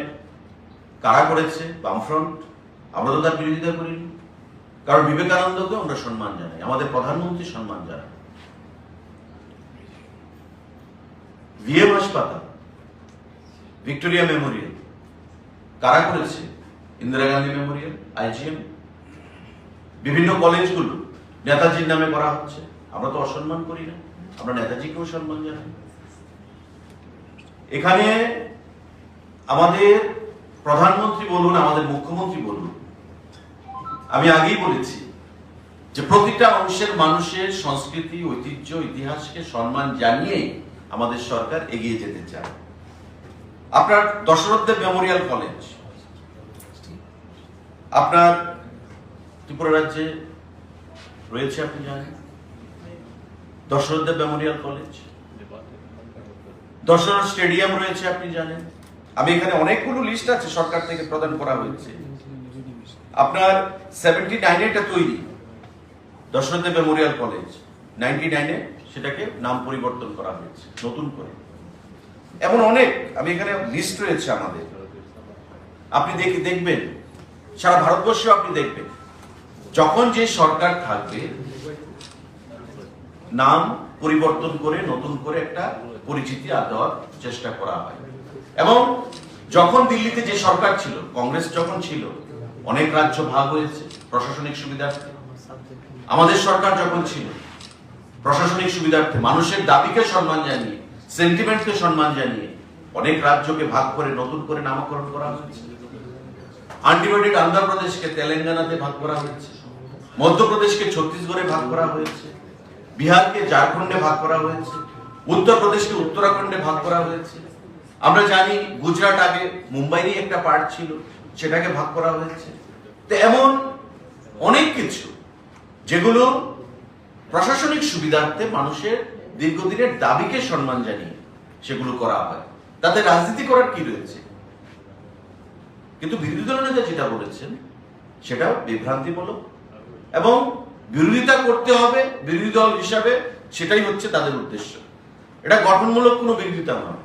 কারা করেছে? বামফ্রন্ট। আমরা তো তার বিরোধিতা করিনি, কারণ বিবেকানন্দকে আমরা সম্মান জানাই, আমাদের প্রধানমন্ত্রী সম্মান জানাই। ভিএম হাসপাতাল, ভিক্টোরিয়া মেমোরিয়াল কারা করেছে? Indira Gandhi Memorial, IgM. বিভিন্ন কলেজগুলো নেতাজির নামে করা হচ্ছে। আমরা তো অসম্মান করি না, আমরা নেতাজিকেও সম্মান জানাই। এখানে আমাদের প্রধানমন্ত্রী বলুন, আমাদের মুখ্যমন্ত্রী বলুন, আমি আগেই বলেছি যে প্রতিটা অংশের মানুষের সংস্কৃতি, ঐতিহ্য, ইতিহাসকে সম্মান জানিয়ে আমাদের সরকার এগিয়ে যেতে চায়। আপনার দশরথ দেব মেমোরিয়াল কলেজ আপনার ত্রিপুরা রাজ্যে রয়েছে, আপনি জানেন। দশরথ দেব মেমোরিয়াল কলেজ, দশরথ স্টেডিয়াম রয়েছে, আপনি জানেন। আমি এখানে অনেকগুলো লিস্ট আছে সরকার থেকে প্রদান করা হয়েছে। আপনার 79-এ এটা তৈরি, দশরথ দেব মেমোরিয়াল কলেজ। 99-এ সেটাকে নাম পরিবর্তন করা হয়েছে নতুন করে। এমন অনেক, আমি এখানে লিস্ট রয়েছে আমাদের, আপনি দেখবেন, সারা ভারতবর্ষে আপনি দেখবেন, যখন যে সরকার থাকবে নাম পরিবর্তন করে নতুন করে একটা পরিচিতি দেওয়ার চেষ্টা করা হয়। এবং যখন দিল্লিতে যে সরকার ছিল, কংগ্রেস যখন ছিল, অনেক রাজ্য ভাগ হয়েছে প্রশাসনিক সুবিধার্থে। আমাদের সরকার যখন ছিল, প্রশাসনিক সুবিধার্থে, মানুষের দাবিকে সম্মান জানিয়ে, সেন্টিমেন্টকে সম্মান জানিয়ে অনেক রাজ্যকে ভাগ করে নতুন করে নামকরণ করা হয়েছে। আনডিভাইডেড অন্ধ্রপ্রদেশকে তেলেঙ্গানাতে ভাগ করা হয়েছে, মধ্যপ্রদেশকে ছত্তিশগড়ে ভাগ করা হয়েছে, বিহারকে ঝাড়খণ্ডে ভাগ করা হয়েছে, উত্তরপ্রদেশকে উত্তরাখণ্ডে ভাগ করা হয়েছে। আমরা জানি গুজরাট আগে মুম্বাইয়েরই একটা পার্ট ছিল, সেটাকে ভাগ করা হয়েছে। তো এমন অনেক কিছু যেগুলো প্রশাসনিক সুবিধার্থে মানুষের দীর্ঘদিনের দাবিকে সম্মান জানিয়ে সেগুলো করা হয়। তাতে রাজনীতি করার কি রয়েছে? কিন্তু বিরোধী দল নেতা যেটা বলেছেন সেটা বিভ্রান্তিমূলক, এবং বিরোধিতা করতে হবে বিরোধী দল হিসাবে, সেটাই হচ্ছে তাদের উদ্দেশ্য। এটা গঠনমূলক কোনো বিরোধিতা নয়।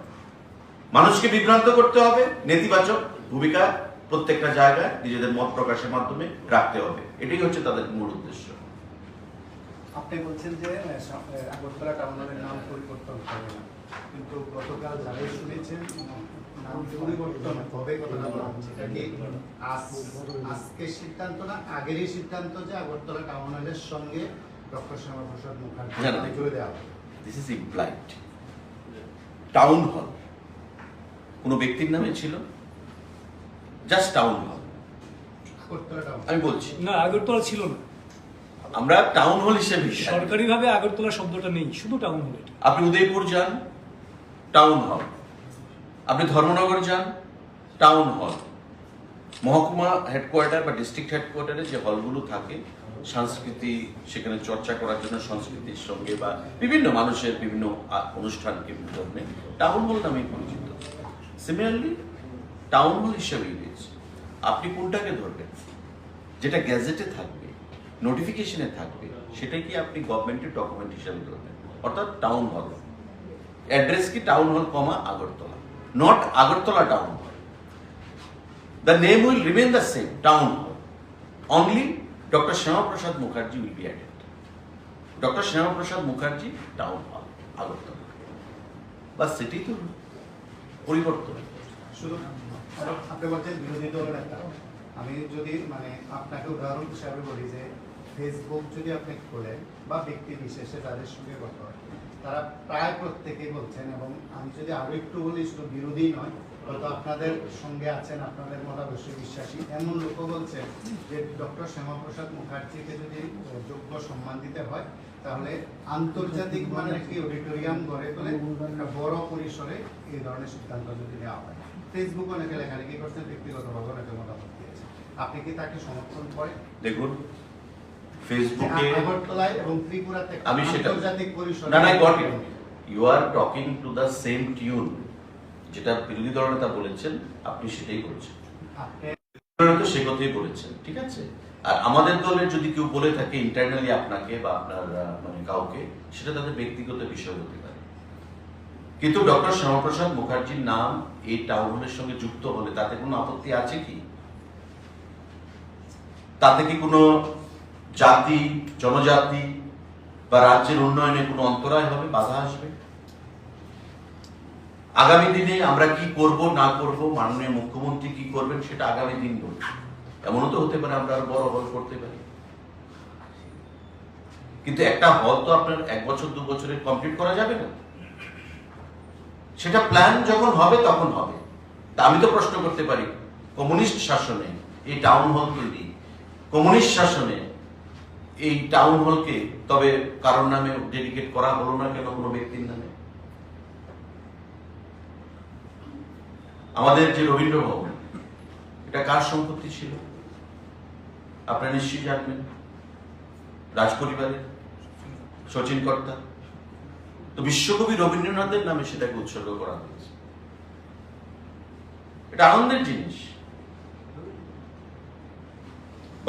মানুষকে বিভ্রান্ত করতে হবে, নেতিবাচক ভূমিকা প্রত্যেকটা জায়গায় নিজেদের মত প্রকাশের মাধ্যমে রাখতে হবে, এটাই হচ্ছে তাদের মূল উদ্দেশ্য। আপনি বলছেন যে আগরতলা টাউন হলের নাম পরিবর্তন হবে না, কিন্তু গতকাল যারাই শুনেছেন নাম পরিবর্তন হবে কথাটা বলা হচ্ছে, এটা কি আজকের সিদ্ধান্ত না আগেরই সিদ্ধান্ত যে আগরতলা টাউন হলের সঙ্গে ডক্টর শ্যামাপ্রসাদ মুখার্জি জুড়ে দেওয়া হবে? This is implied. Town hall কোন ব্যক্তির নামে ছিল? Just town hall. Agartala town, আমি বলছি না, আগরতলা ছিল না। আমরা টাউন হল হিসেবে, সরকারিভাবে আগরতলা শব্দটা নেই, শুধু টাউন হল। আপনি উদয়পুর যান, টাউন হল। আপনি ধর্মনগর যান, টাউন হল। মহকুমা হেডকোয়ার্টার বা ডিস্ট্রিক্ট হেডকোয়ার্টারে যে হলগুলো থাকে, সংস্কৃতি সেখানে চর্চা করার জন্য, সংস্কৃতির সঙ্গে বা বিভিন্ন মানুষের বিভিন্ন অনুষ্ঠানকে বিভিন্ন ধরনের টাউন হল নামে পরিচিত। সিমিলারলি টাউন হল হিসেবেই রয়েছে। আপনি কোনটাকে ধরবেন? যেটা গ্যাজেটে থাকবে, নোটিফিকেশনে থাকবে, সেটাই কি আপনি গভর্নমেন্টের ডকুমেন্ট হিসাবে ধরবেন, অর্থাৎ টাউন হল। অ্যাড্রেস কি town hall, Agartala, not Agartala town hall. The name will remain the same, town hall. Only Dr. Shyama Prasad Mukherjee will be added. Dr. Shyama Prasad Mukherjee, town hall, Agartala. বাস সেটাই তো পরিবর্তন। শুধু আপনি বলছেন বিরোধী দলের একটা, আমি যদি মানে আপনাকে উদাহরণ হিসাবে বলি যে ফেসবুক যদি আপনি খোলেন বা ব্যক্তি বিশেষে যাদের সঙ্গে কথা হয়, তারা প্রায় প্রত্যেকেই বলছেন, এবং আমি যদি আরো একটু বলি শুধু বিরোধী নয়, হয়তো আপনাদের সঙ্গে আছেন, আপনাদের মতাদর্শে বিশ্বাসী এমন লোকও বলছেন যে ডক্টর শ্যামাপ্রসাদ মুখার্জিকে যদি যোগ্য সম্মান দিতে হয় তাহলে আন্তর্জাতিক মানের একটি অডিটোরিয়াম গড়ে তোলে একটা বড় পরিসরে এই ধরনের সিদ্ধান্ত যদি নেওয়া হয়। ফেসবুক অনেকে লেখালেখি করছেন, ব্যক্তিগতভাবে অনেকে মতামত দিয়েছে, আপনি কি তাকে সমর্থন করেন? দেখুন ফেসবুকে আগরতলায় এবং ত্রিপুরাতে আমি সেটা আন্তর্জাতিক পরিসরে না got it, you are talking to the same tune, যেটা বিরোধী দল নেতা বলেছেন আপনি সেটাই বলছেন, তো সে কথাই বলেছেন, ঠিক আছে। আর আমাদের দলের যদি কেউ বলে থাকে ইন্টারনালি আপনাকে বা আপনার মানে কাউকে, সেটা তাদের ব্যক্তিগত বিষয় হতে পারে, কিন্তু ডক্টর শ্যামাপ্রসাদ মুখার্জির নাম এই টাউন হলের সঙ্গে যুক্ত হলে তাতে কোনো আপত্তি আছে কি? তাতে কি কোনো জাতি, জনজাতি বা রাজ্যের উন্নয়নে কোনো অন্তরায় হবে, বাধা আসবে? আগামী দিনে আমরা কি করব না করব, মাননীয় মুখ্যমন্ত্রী কি করবেন সেটা আগামী দিন বলবে। এমনও তো হতে পারে আমরা আরো বড় হল করতে পারি, কিন্তু একটা হল তো আপনার 1 বছর 2 বছরে কমপ্লিট করা যাবে না, সেটা প্ল্যান যখন হবে তখন হবে। তা আমি তো প্রশ্ন করতে পারি, কমিউনিস্ট শাসনে এই টাউন হল তৈরি, কমিউনিস্ট শাসনে এই টাউন হলকে তবে কারোর নামে ডেডিকেট করা হলো না কেন, কোনো ব্যক্তির নামে? আমাদের যে রবীন্দ্র ভবন, এটা কার সম্পত্তি ছিল আপনারা নিশ্চয়ই জানবেন, রাজ পরিবারের, শচীন কর্তা। তো বিশ্বকবি রবীন্দ্রনাথের নামে সেটাকে উৎসর্গ করা হয়েছে। এটা আনন্দের জিনিস।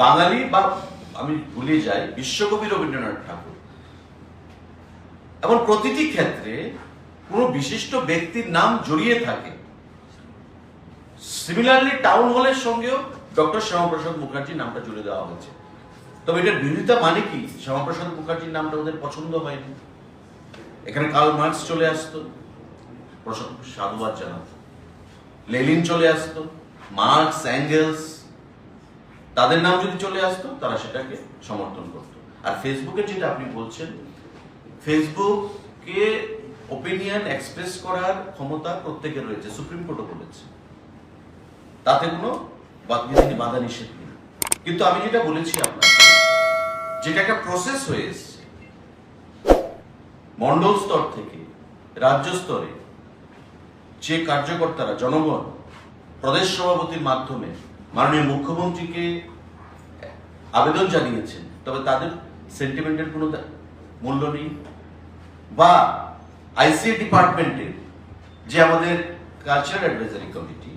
বাঙালি বা আমি ভুলে যাই বিশ্বকবি রবীন্দ্রনাথ ঠাকুর, এমন প্রতিটি ক্ষেত্রে কোনো বিশিষ্ট ব্যক্তির নাম জড়িয়ে থাকে। সিমিলারলি টাউন হলের সঙ্গেও ডক্টর শ্যামাপ্রসাদ মুখার্জির নামটা জুড়ে দেওয়া হয়েছে। তবে এটার বিরোধিতা মানে কি? শ্যামাপ্রসাদ মুখার্জির নামটা ওদের পছন্দ হয়নি। এখানে কার্ল মার্কস চলে আসতো, সাধুবাদ জানাতো, লেনিন চলে আসতো, মার্কস, অ্যাঙ্গেলস, তাদের নাম যদি চলে আসতো তারা সেটাকে সমর্থন করত। আর ফেসবুকে যেটা আপনি বলছেন, ফেসবুকে ওপিনিয়ন এক্সপ্রেস করার ক্ষমতা প্রত্যেকের রয়েছে, সুপ্রিম কোর্টও বলেছে, তাতে কোনো বাধা নিষেধ নেই। কিন্তু আমি যেটা বলেছি আপনাকে, যেটা একটা প্রসেস হয়ে এসছে মন্ডল স্তর থেকে রাজ্য স্তরে, যে কার্যকর্তারা জনগণ প্রদেশ সভাপতির মাধ্যমে মাননীয় মুখ্যমন্ত্রীকে আবেদন জানিয়েছেন, তবে তাদের সেন্টিমেন্টের কোনো মূল্য নেই, বা আইসিএ ডিপার্টমেন্টের যে আমাদের কালচারাল অ্যাডভাইজারি কমিটি,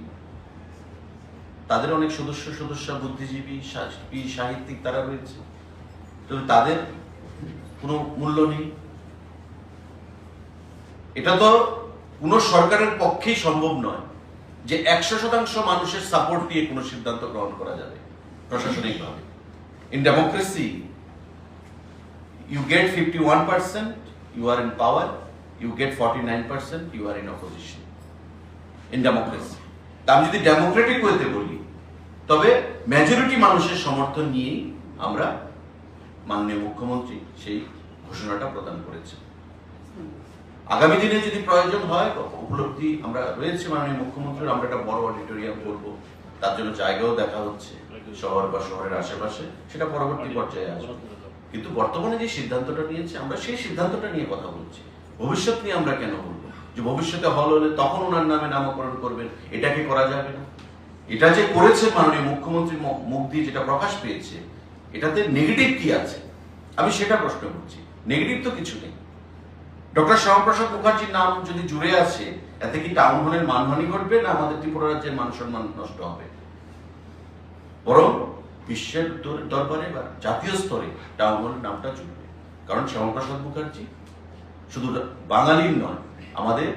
তাদের অনেক সদস্য বুদ্ধিজীবী, সাহিত্যিক তারা রয়েছে, তবে তাদের কোনো মূল্য নেই। এটা তো কোনো সরকারের পক্ষেই সম্ভব নয় যে 100% মানুষের সাপোর্ট দিয়ে কোনো সিদ্ধান্ত গ্রহণ করা যাবে প্রশাসনিকভাবে। In democracy you get 51%, you are in power, you get 49%, you are in opposition. In democracy. তা আমি যদি ডেমোক্রেটিক ওয়েতে বলি, তবে মেজরিটি মানুষের সমর্থন নিয়েই আমরা মাননীয় মুখ্যমন্ত্রী সেই ঘোষণাটা প্রদান করেছে। আগামী দিনে যদি প্রয়োজন হয়, উপলব্ধি আমরা রয়েছে মাননীয় মুখ্যমন্ত্রীর, আমরা একটা বড় অডিটোরিয়াম করবো, তার জন্য জায়গাও দেখা হচ্ছে শহর বা শহরের আশেপাশে, সেটা পরবর্তী পর্যায়ে আসবে। কিন্তু বর্তমানে যে সিদ্ধান্তটা নিয়েছে, আমরা সেই সিদ্ধান্তটা নিয়ে কথা বলছি। ভবিষ্যৎ নিয়ে আমরা কেন বলবো যে ভবিষ্যতে হল হলে তখন ওনার নামে নামকরণ করবেন? এটাকে করা যাবে না। এটা যে করেছে মাননীয় মুখ্যমন্ত্রী মুখ দিয়ে যেটা প্রকাশ পেয়েছে, এটাতে নেগেটিভ কি আছে আমি সেটা প্রশ্ন করছি। নেগেটিভ তো কিছু নেই। ডক্টর শ্যামাপ্রসাদ মুখার্জির নাম যদি জুড়ে আসে, এতে কি টাউন হলের মানহানি ঘটবে, না আমাদের ত্রিপুরা রাজ্যের মান সম্মান নষ্ট হবে? বরং বিশ্বের দরবারে বা জাতীয় স্তরে টাউন হলের নামটা চলবে। কারণ শ্যামাপ্রসাদ মুখার্জি শুধু বাঙালির নয়, আমাদের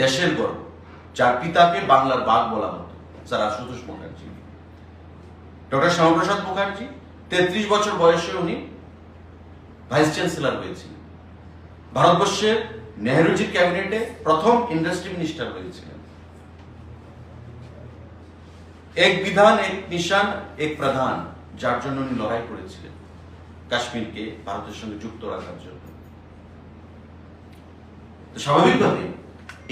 দেশের গর্ব, যার পিতাকে বাংলার বাঘ বলা হতো, স্যার আশুতোষ মুখার্জি। ডক্টর শ্যামাপ্রসাদ মুখার্জি 33 বছর বয়সে উনি ভাইস চ্যান্সেলর হয়েছিলেন। ভারতবর্ষের নেহরুজির ক্যাবিনেটে প্রথম ইন্ডাস্ট্রি মিনিস্টার হয়েছিলেন। এক বিধান এক নিশান এক প্রধান, যার জন্য উনি লড়াই করেছিলেন কাশ্মীরকে ভারতের সঙ্গে যুক্ত রাখার জন্য। তো স্বাভাবিকভাবে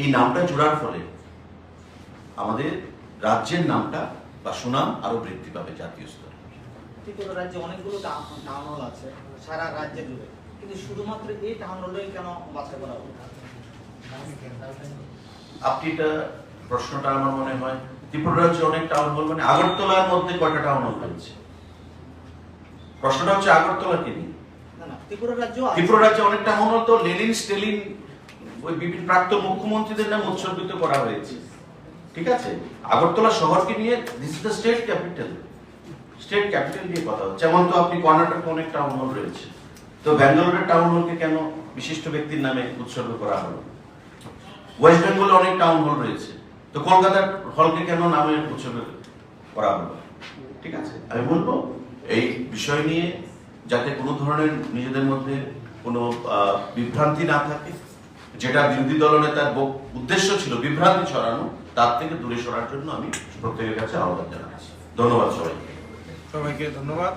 এই নামটা জোড়ার ফলে আমাদের রাজ্যের নামটা বা সুনাম আরো বৃদ্ধি পাবে জাতীয় স্তরে। ত্রিপুরা রাজ্যে অনেকগুলো টাউন হল আছে সারা রাজ্যে জুড়ে, কিন্তু শুধুমাত্র এই টাউন হলটাই কেন বাছাই করা হলো? আপনি এটা প্রশ্নটা আমার মনে হয় ত্রিপুরা রাজ্যে অনেক টাউন হল মানে আগরতলার মধ্যে কয়টা টাউন হল রয়েছে? প্রশ্নটা হচ্ছে আগরতলাকে নিয়ে। না না, ত্রিপুরা রাজ্য ত্রিপুরা রাজ্যে অনেক টাউন হল তো লেনিন স্টেলিন ওই বিভিন্ন প্রাক্তন মুখ্যমন্ত্রীদের নামে উৎসর্গিত করা হয়েছে, ঠিক আছে? আগরতলা শহরকে নিয়ে this is the state capital, state capital নিয়ে কথা হচ্ছে। যেমন তো আপনি কর্ণাটকে অনেক টাউন হল রয়েছে, তো ব্যাঙ্গালোরের টাউন হলকে কেন বিশিষ্ট ব্যক্তির নামে উৎসর্গ করা হলো? ওয়েস্ট বেঙ্গলে অনেক টাউন হল রয়েছে, তো কলকাতার হলকে কেন নামে উৎসর্গ করা হলো? ঠিক আছে, আমি বলবো এই বিষয় নিয়ে যাতে কোনো ধরনের নিজেদের মধ্যে কোনো বিভ্রান্তি না থাকে, যেটা বিরোধী দলনেতার উদ্দেশ্য ছিল বিভ্রান্তি ছড়ানো, তার থেকে দূরে সরার জন্য আমি প্রত্যেকের কাছে আহ্বান জানাচ্ছি। ধন্যবাদ সবাইকে। সবাইকে ধন্যবাদ।